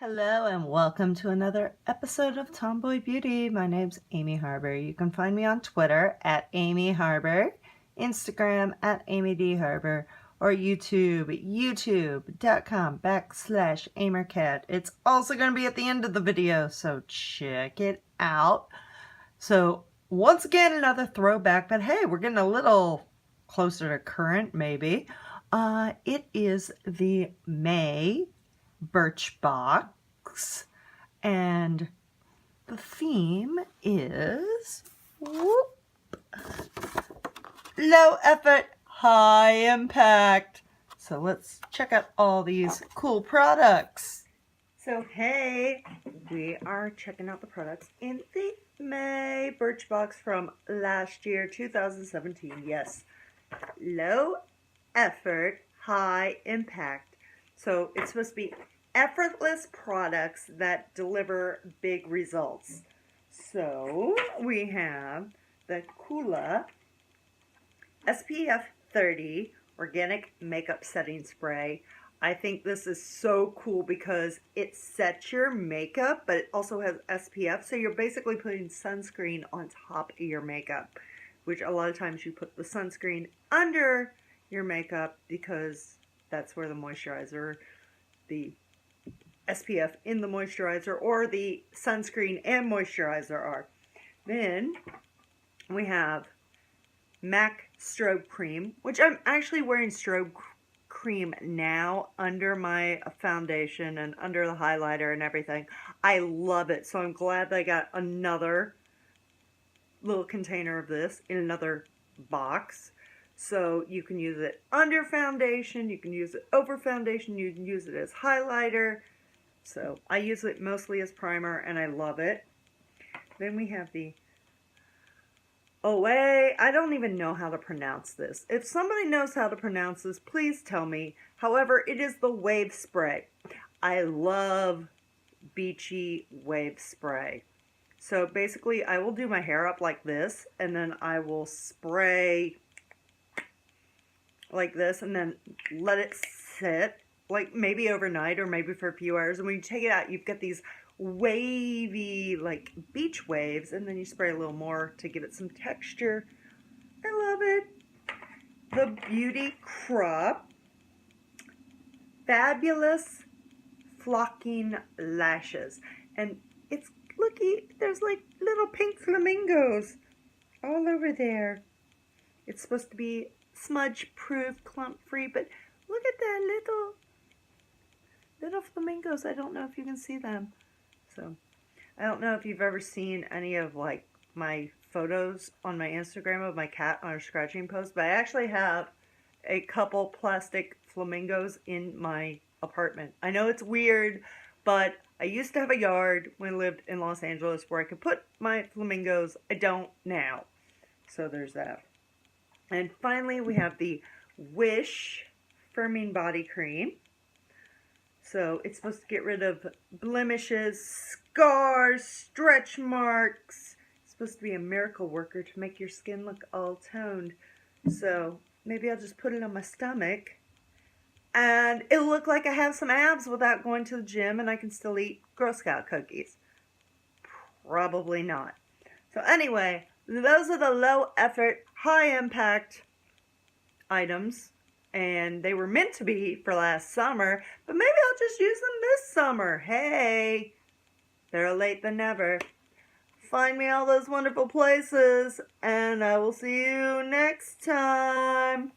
Hello and welcome to another episode of Tomboy Beauty. My name's Amy Harber. You can find me on Twitter at Amy Harber, Instagram at Amy D. Harber, or YouTube at youtube.com/AmerCat. It's also going to be at the end of the video, so check it out. So once again, another throwback, but hey, we're getting a little closer to current maybe. It is the May Birchbox, and the theme is low effort, high impact. So let's check out all these cool products. So hey, we are checking out the products in the May Birchbox from last year, 2017. Yes, low effort, high impact. So it's supposed to be effortless products that deliver big results. So we have the Coola SPF 30 Organic Makeup Setting Spray. I think this is so cool because it sets your makeup, but it also has SPF. So you're basically putting sunscreen on top of your makeup, which a lot of times you put the sunscreen under your makeup because that's where the moisturizer, the SPF in the moisturizer, or the sunscreen and moisturizer are. Then we have MAC Strobe Cream, which I'm actually wearing strobe cream now under my foundation and under the highlighter and everything. I love it, so I'm glad that I got another little container of this in another box. So you can use it under foundation, you can use it over foundation, you can use it as highlighter. So I use it mostly as primer and I love it. Then we have the Ouai. I don't even know how to pronounce this. If somebody knows how to pronounce this, please tell me. However, it is the wave spray. I love beachy wave spray. So basically I will do my hair up like this and then I will spray like this and then let it sit, like maybe overnight or maybe for a few hours. And when you take it out, you've got these wavy, like beach waves, and then you spray a little more to give it some texture. I love it. The Beauty Crop Fabulous Flocking Lashes. And it's, looky, there's like little pink flamingos all over there. It's supposed to be smudge proof, clump free, but look at that little flamingos. I don't know if you can see them. So I don't know if you've ever seen any of like my photos on my Instagram of my cat on a scratching post, but I actually have a couple plastic flamingos in my apartment. I know it's weird, but I used to have a yard when I lived in Los Angeles where I could put my flamingos. I don't now. So there's that. And finally, we have the Whish Firming Body Cream. So it's supposed to get rid of blemishes, scars, stretch marks. It's supposed to be a miracle worker to make your skin look all toned. So maybe I'll just put it on my stomach and it'll look like I have some abs without going to the gym and I can still eat Girl Scout cookies. Probably not. So anyway, those are the low effort, high impact items, and they were meant to be for last summer, but maybe I'll just use them this summer. Hey, better late than never. Find me all those wonderful places, and I will see you next time.